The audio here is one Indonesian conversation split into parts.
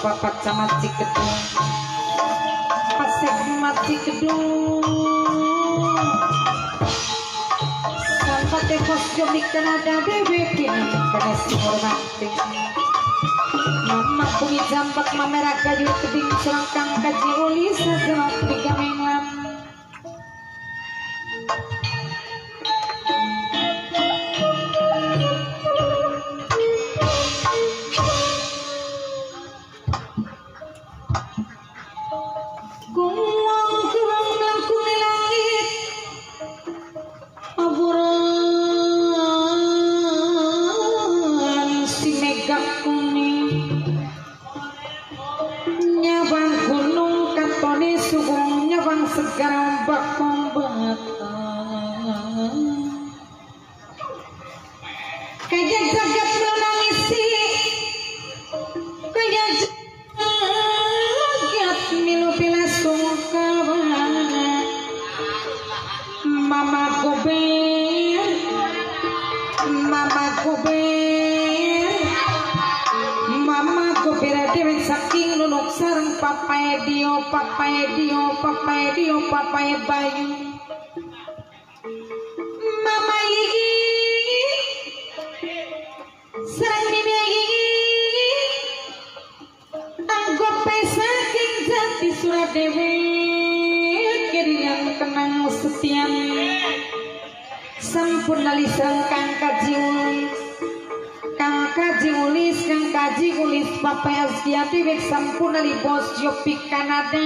Papat sama Cikedung Pasek mati kedung Sampai pos jomik Kanada bebek ini pada si hormati Mama bumi jambak mamera kayu keding serangkang kaji uli saja tiga mengan segar ombak pembatang kayak jagat menangisi kayak jagat milu pila sungkawa mama gober dewek saking nunuk sareng papae dio papae bayu mama gigi sareng bibi gigi anggope saking jati surat dewek keringan kenang setian sampun nali sareng kang kaji ulis papai asgiati wek sampun nali bos Yopi Kanada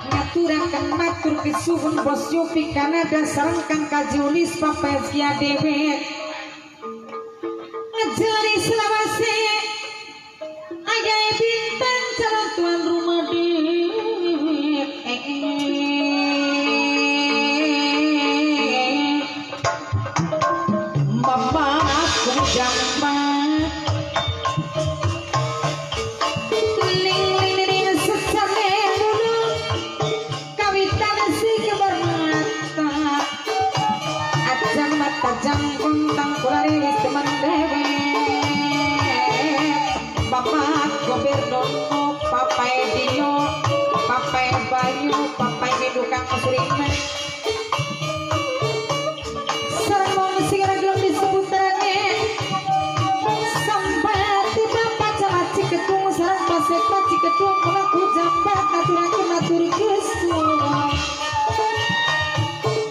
ngaturakan matur kesuhun bos Yopi Kanada sareng kang kaji ulis papai asgiati wek ngejari selawase ayah bintang calon tuan rumah Mama aku jambat ling sesame dulu kawitan si kebermata ajan mata jangkung tangkulari teman dewe Mama gober dono papai dio papai bayu papai medukang surina sareng mau sing ragam disebut terane sampai tiba pacar Cikedung sareng pasek Cikedung melaku jambat natur kesuwun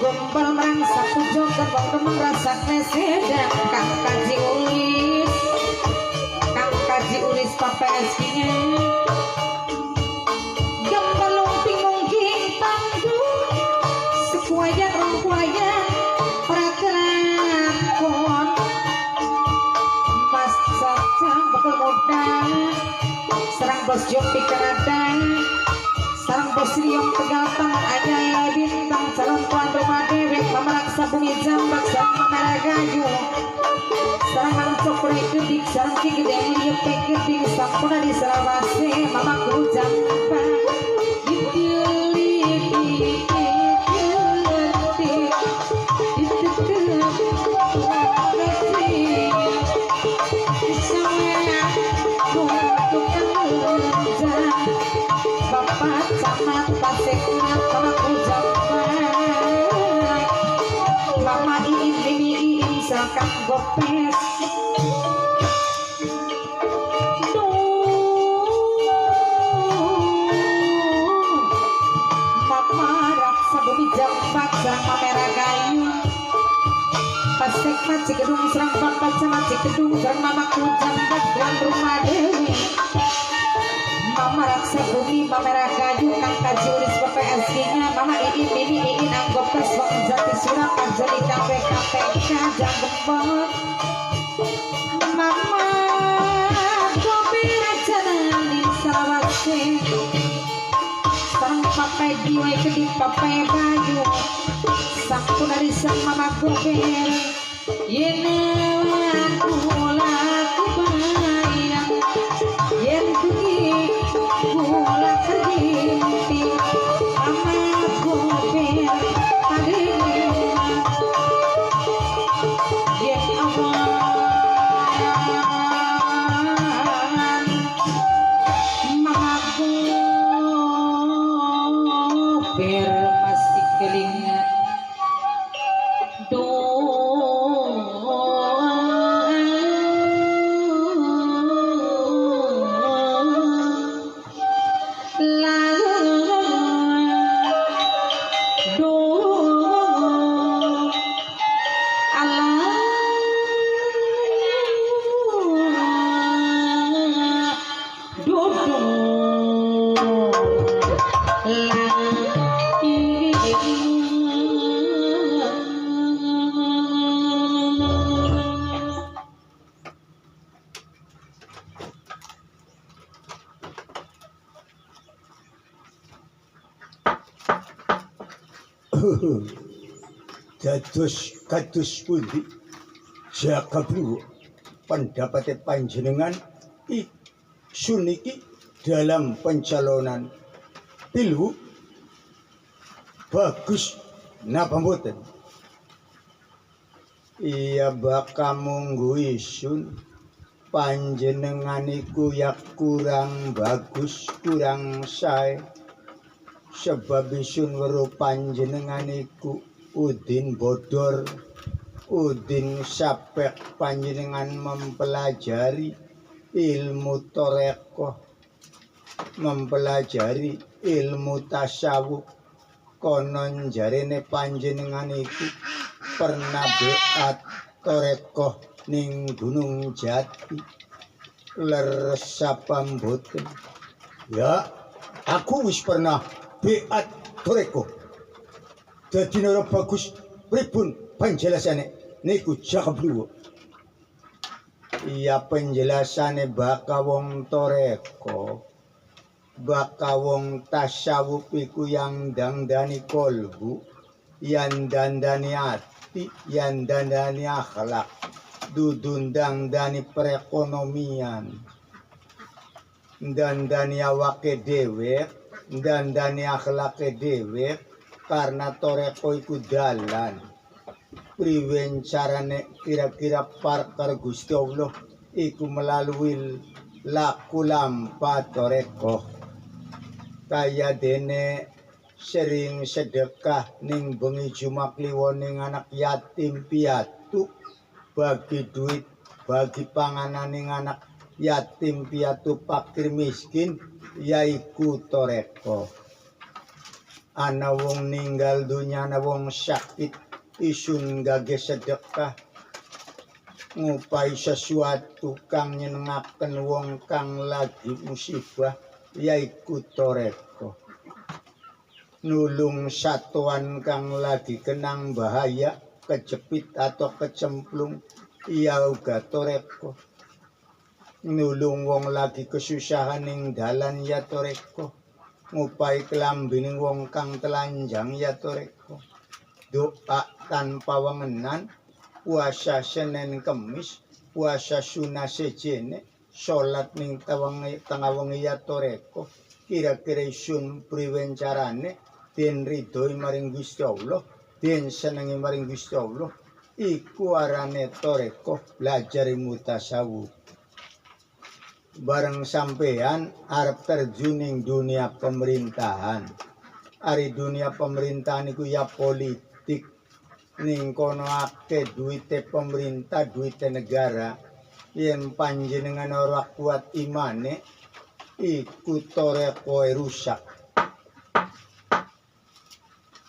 gombal merangsak pujo gerbang demeng rasa kesedang kang kaji ulis papai eskinya kuayang peraturan kon mas saja bakal muda serang bos Yopi Kanada sarang bos Riong Tegaltang ayah bintang calon tuan rumah dewek memeraksa bumi jambak sarang mamera gayu sarang mancok peri kedik sarang kiki demi Yopi kedik sampuna di Selawase mama guru jambak Bapak camat pasekna pelaku jambat mama iin sangkak gopes mama raksa bumi jambat sarang mamera gayu pasek Cikedung serang papat sama Cikedung sarang mamaku jambat dan rumah dewi mama raksa Sabumi Mamera Kayu Kang Kajuris PPSG-nya Mama Iin Mimi Iin anggota Swang Jati Surat Anjali KPKPK Janggembot Mama Gopira Janani Salawase Sang papai diwe kedip papai bayu Sang punari sang Mama Gopira Yena aku laku bayang Yen tuki kula kerjinti Mama Gopira Padina Yen awan Mama Gopira masih kelingat Dados kados pundi Jakabru pendapat panjenengan suniki dalam pencalonan Pilhu bagus napa mboten? Iya bakal munggu isun panjenengan iku ya kurang bagus kurang sae sebab isun weruh panjenengan iku udin bodor udin sapek panjenengan mempelajari ilmu torekoh mempelajari ilmu tasawuf konon jarene panjenengan iku pernah beat torekoh ning Gunung Jati leres sapa mboten ya aku wis pernah beat torekoh dadi ora bagus pripun penjelasane niku Jakabru iya penjelasane baka wong toreko baka wong tasawuf iku yang dandani kolbu yang dandani ati yang dandani akhlak dudun dandani perekonomian dandani awake dhewe dandani akhlake dhewe karena toreko iku dalan priwen carane kira-kira parkar Gusti Allah iku melalui laku lampa toreko kaya dene sering sedekah ning bengi Jumat Kliwon ning anak yatim piatu bagi duit bagi panganan ning anak yatim piatu fakir miskin yaiku toreko ana wong ninggal dunya ana wong sakit isun gage sedekah ngupai sesuatu kang nyenengaken wong kang lagi musibah yaiku toreko nulung satuan kang lagi kenang bahaya kejepit atau kecemplung iya uga toreko nulung wong lagi kesusahan ning dalan ya toreko ngupai kelambining wong kang telanjang ya toreko doa tanpa wengenan puasa Senin Kemis puasa sunah sejene salat ning tengah wengi ya toreko kira-kira isun priwen carane den ridhoi maring Gusti Allah den senengi maring Gusti Allah iku arane toreko belajar ilmu tasawuf bareng sampean arep terjun ning dunia pemerintahan ari dunia pemerintahan iku ya politik ning kono akeh duite pemerintah duite negara yen panjenengan ora kuat imane iku toreko rusak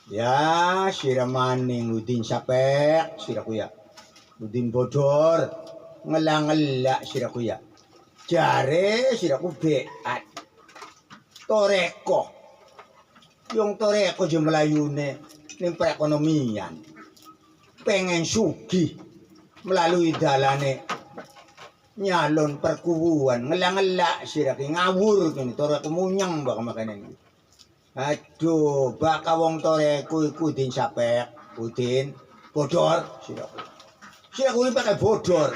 ya sira maning udin sapek siraku ya udin bodor ngelang-ngelak siraku ya jare siraku beat toreko. Yung toreko je melayune ning perekonomian. Pengen sugih melalui dalane nyalon perkubuan ngelak-ngelak sira ki ngawur kene toreko munyang bak makanan iki. Aduh, baka wong toreko iku din sapek, udin bodor sira. Sira kuwi pakai bodor.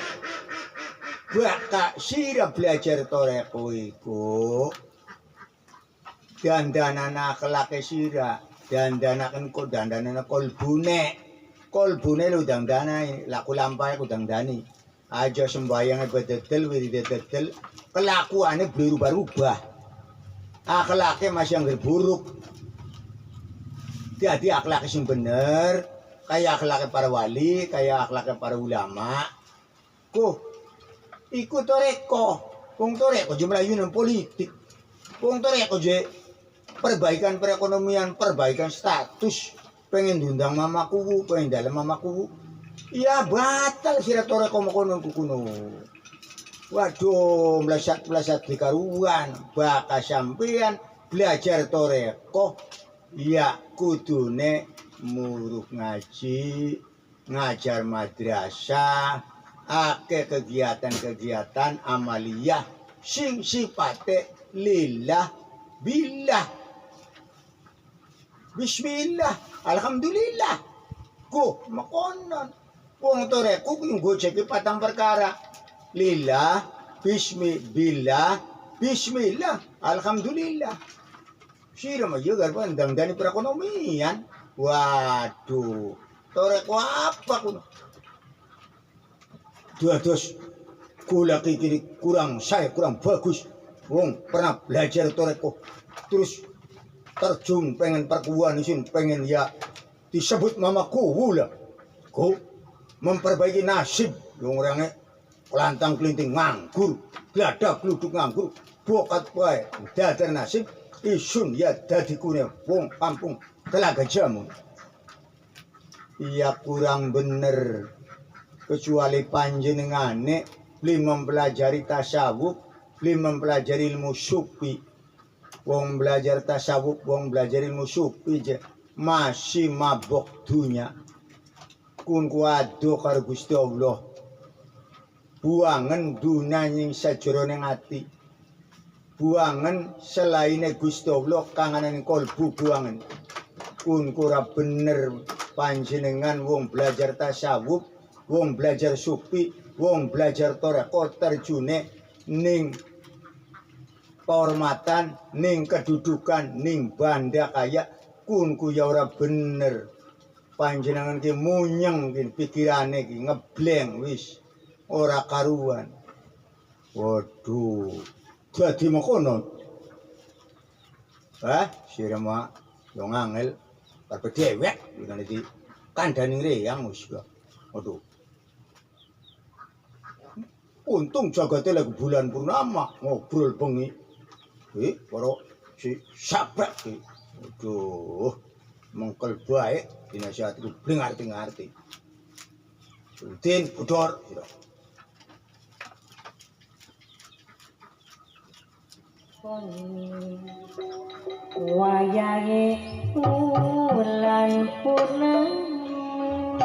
Baka sira belajar toreko iku dandanan akhlake sira, dandanaken kok dandanan kolbune. Kolbune lu dandana laku lampai ku dandani. Aja sembayang bededel wiridedel kelakuane berubah-ubah. Akhlake masih yang buruk. Jadi akhlak sing bener, kayak akhlak para wali, kayak akhlak para ulama. Iku toreko. Wong toreko je melayune politik. Wong toreko je perbaikan perekonomian, perbaikan status. Pengen diundang mamaku, pengen dalam mamaku. Ya batal sira toreko makono kuno. Waduh, meleset-meleset di karuan, baka sampean belajar toreko. Ya kudune muruh ngaji, ngajar madrasah, akeh kegiatan-kegiatan amaliyah sing sipate lillah billah. Bismillah, alhamdulillah. Makonon. Wong toreko yung gocek patang perkara. Lillah, bismillah, bismillah, alhamdulillah. Sira mah juga pandang dari perekonomian. Waduh, toreko apa kuno? Dos kula kiri kurang bagus. Wong pernah belajar toreko. Terus terjun pengen perkubuan isin pengen ya disebut mamaku wula. Memperbaiki nasib yung orangnya kelantang kelinting nganggur, gladak gluduk nganggur, bokat bae dadar nasib isun ya dadi kune wong kampung Telaga Jamun. Iya kurang bener kecuali panjenengane beli mempelajari tasawuf, beli mempelajari ilmu sufi. Wong belajar tasawuf, wong belajar ilmu sufi je masih mabok dunya. Kun kuado karo Gusti Allah. Buangen dunyane sajroning ati. Buangen selaine Gusti Allah kanganan kolbu buangen. Kun ora bener panjenengan wong belajar tasawuf, wong belajar sufi, wong belajar toreko terjune ning kehormatan, ning kedudukan, ning banda kaya kun ku ya ora bener. Panjenengan ki munyeng ki pikirane ki ngebleng wis ora karuan. Waduh, dadi makono. Sira mah yo ngangel kabeh dhewek ngene iki kandhane reyang wis kok. Waduh. Untung jagate lagi bulan purnama ngobrol bengi. Para si sabrek ki. Waduh, mengkel baik dinasihati ku bling ngerti-ngerti. Sultin bodor sira. Wayahe bulan purnama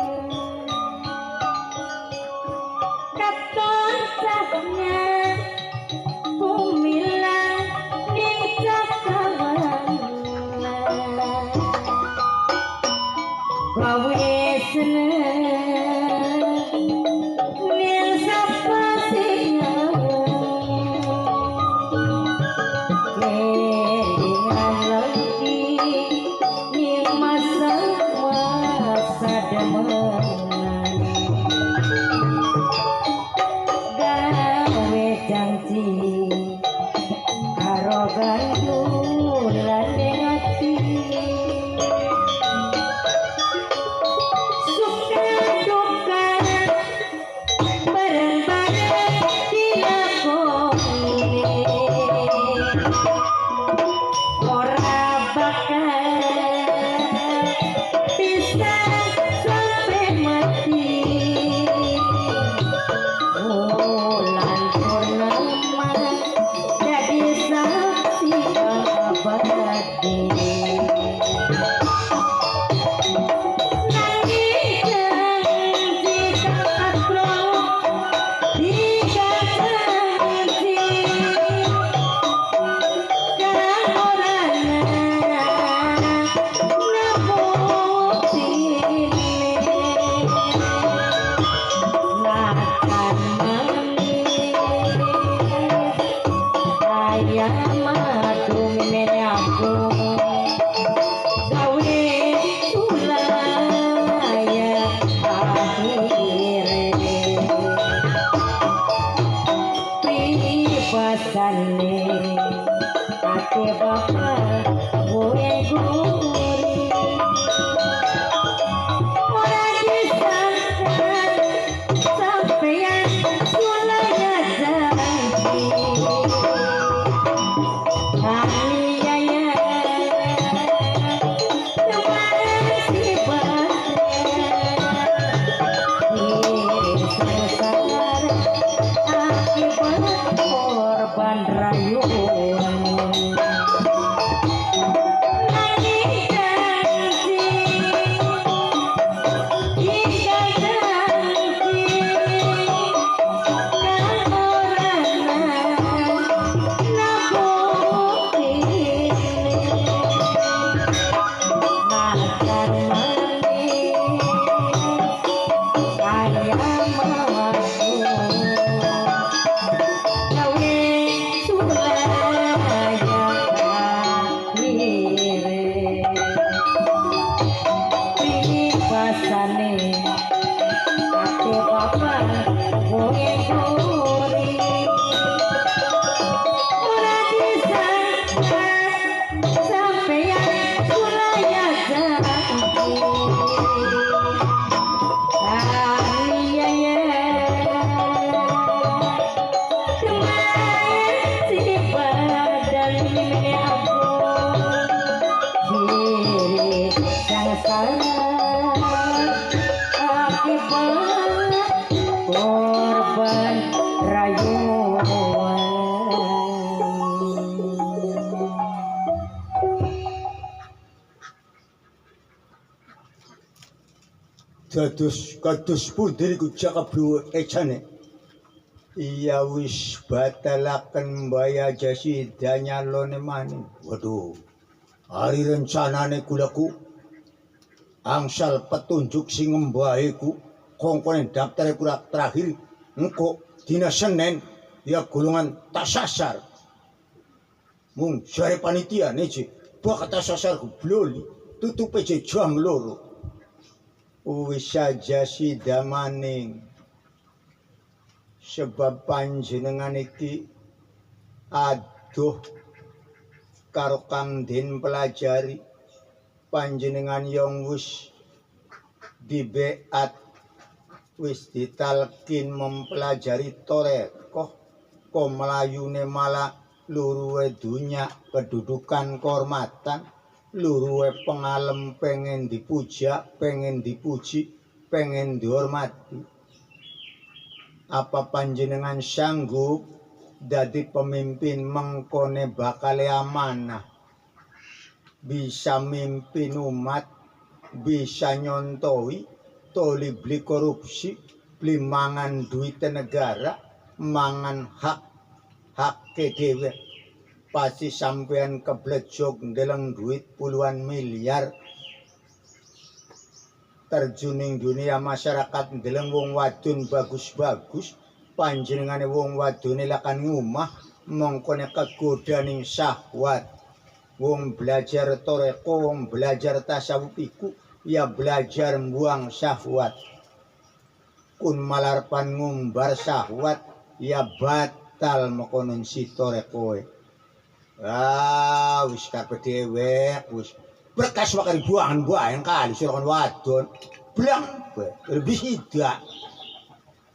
katon cahya bumilang di cakawan gawe seneng nil sapa singa kelingan lagi ning masa demenan gawe janji karo gandulan ning ati suka duka bareng-bareng dilakoni ora Dados kados pundi niku Jakabruwa ejane iya wis batalaken mbaya jasi danyalone maning. Waduh, hari rencanane kulaku angsal petunjuk sing mbaheku kongkone daftare kula terakhir engko dina Senin ya golongan tasasar. Mung jare panitia neje bakal tasasar bloli tutupe jam 2. Wis saja sida maning sebab panjenengan iki aduh karo Kang Den pelajari panjenengan yang wis dibeat wis ditalkin mempelajari torekoh kok melayune malah luruhe dunya kedudukan kehormatan luruhe pengalem pengen dipuja pengen dipuji pengen dihormati. Apa panjenengan sanggup dadi pemimpin mengkone bakale amanah bisa mimpin umat bisa nyontoi toli beli korupsi beli mangan duit negara mangan hak dhewe pasti sampean keblejok ndeleng duit puluhan miliar terjuning dunia masyarakat ndeleng wong wadon bagus-bagus panjenengane wong wadone lakan ngumah mongkone kegoda ning syahwat wong belajar toreko wong belajar tasawuf iku ya belajar mbuang syahwat kun malarpan ngumbar syahwat ya batal mekonon si torekoe. Wis kabeh dhewek wis berkas makan buangan kali silakan wadon blang lebih tidak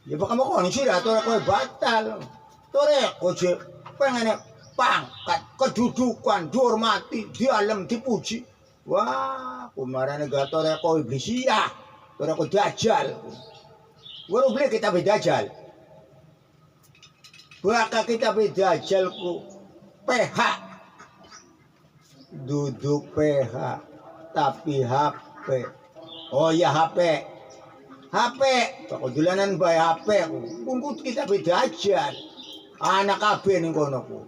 ya bakal mau sih torekoe batal toreko je pengen pangkat kedudukan dihormati dialem dipuji wah kumarane gak toreko iblis ya toreko dajal baru beli kita bedajal bakal kita bedajal ku PH duduk PH tapi HP. Oh ya HP. HP, kok dolanan bae HP ku. Kungkut kita beda aja. Anak kabeh ning kono ku.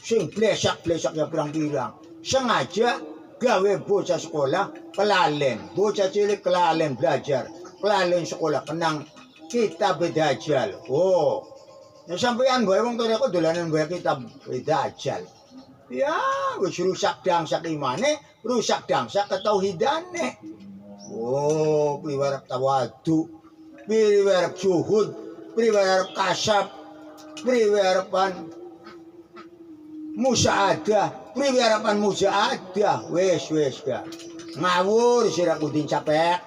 Sing blesak-blesak ya pirang-pirang. Sengaja gawe bocah sekolah kelalen. Bocah cilik kelalen belajar. Kelalen sekolah kenang kita beda ajal. Oh. Ya sampean bae wong toreko dolanan bae kita beda ajal. Ya, wis rusak dangsak imane, rusak dangsak ketauhidane. Oh, priwarep tawadu, priwarep zuhud, priwarep kasab, priwarepan musaadah, priwarepan musaadah. Wis ga. Ngawur sira kudin capek,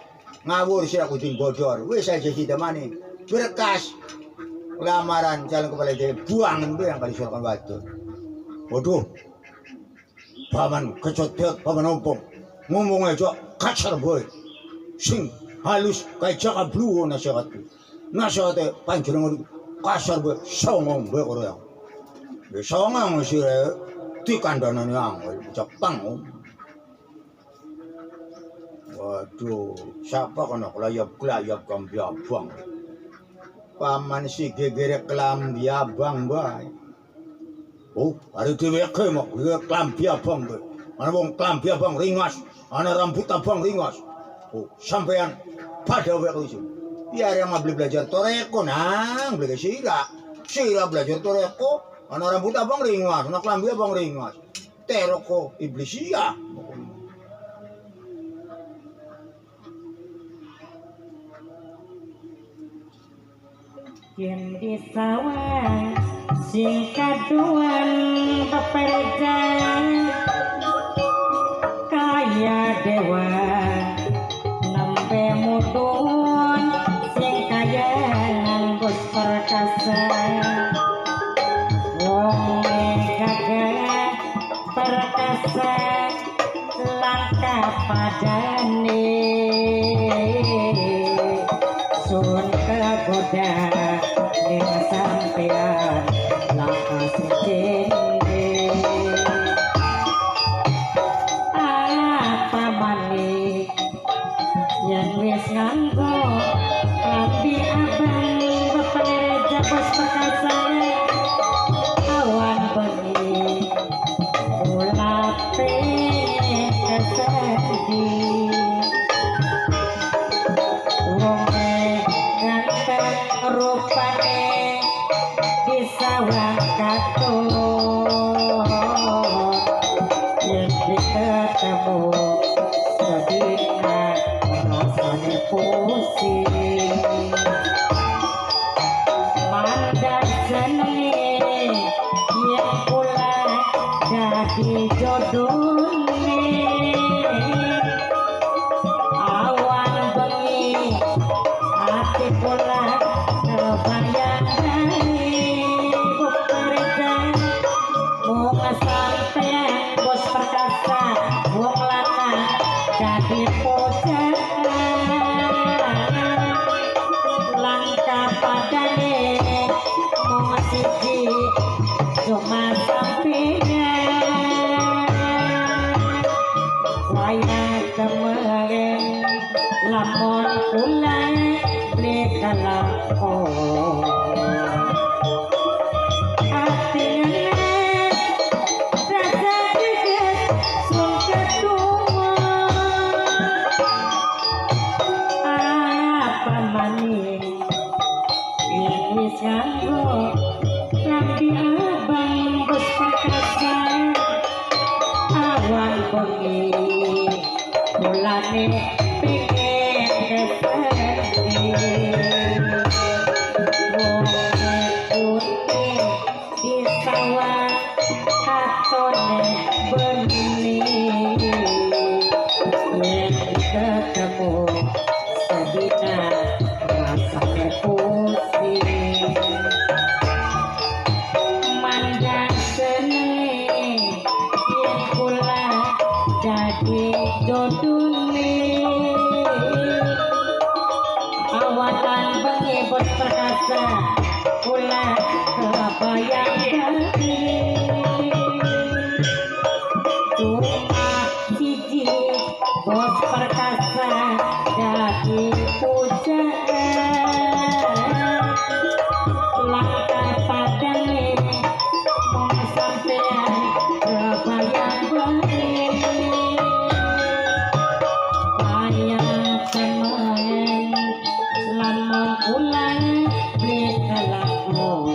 ngawur sira kudin bodor. Wis aja hitamane. Berkas lamaran calon kepala desa buang yang kali suruhkan wadon. Waduh. Paman kecot-cot, paman ompong. Ngomong aja kasar boy. Sing halus kayak jaka bluo nasihatku. Nasihatnya panjenengan kasar boy. Songong boy korea. Ya songong sih di kandanan yang Jepang. Waduh, siapa kena kelayap-kelayap kambiabang. Paman si gegere kelambiabang boy. Oh, hari dheweke mok klambi abang kowe. Ana wong klambi abang ringas, ana rambut abang ringas. Oh, sampean pada wae iso. Biar yang beli belajar toreko nang, beli sira. Sira belajar toreko, ana rambut abang ringas, ana klambi abang ringas. Teroko iblis ya. Yen di sawah sing kaduan peperja kaya dewa nembe mudun sing kaya nganggus perkasa wong gagah perkasa langka padane sun kegoda ning sampean langka sejene apa maneh yen wis nganggo rapi abang bepereja bos perkasa awan bengi ulape kesedi rupane disawang katut yen ketemu sedina rasane pusing mandang senenge yen kula dadi jodone awan bengi ati kula bos perkasa wong lanang dadi pojok langka padane mung siji cuma sampingan wayah kemarin lamun kula lekalampo mulane pengen kesedi wong putih di sawah katone bening yen ketemu sedina rasane pusing manjang seneng yen kula jadi jodune awalan bengi bos perkasa kula kebayang dadi bos perkasa jadi pujaan langkah padane mong sampean kebayang bening layang semen lamun ulang beli kalaku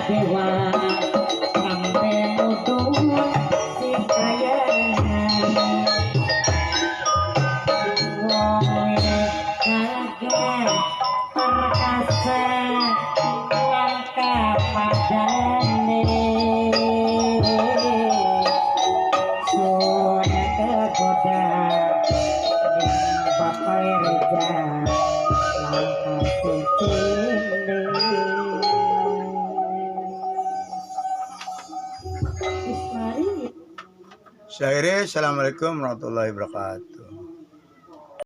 dewa sampai mutu si kaya wong kagak perkasa langkah padane sun kegoda bapak reja langkah sucine. Syairi, assalamualaikum warahmatullahi wabarakatuh.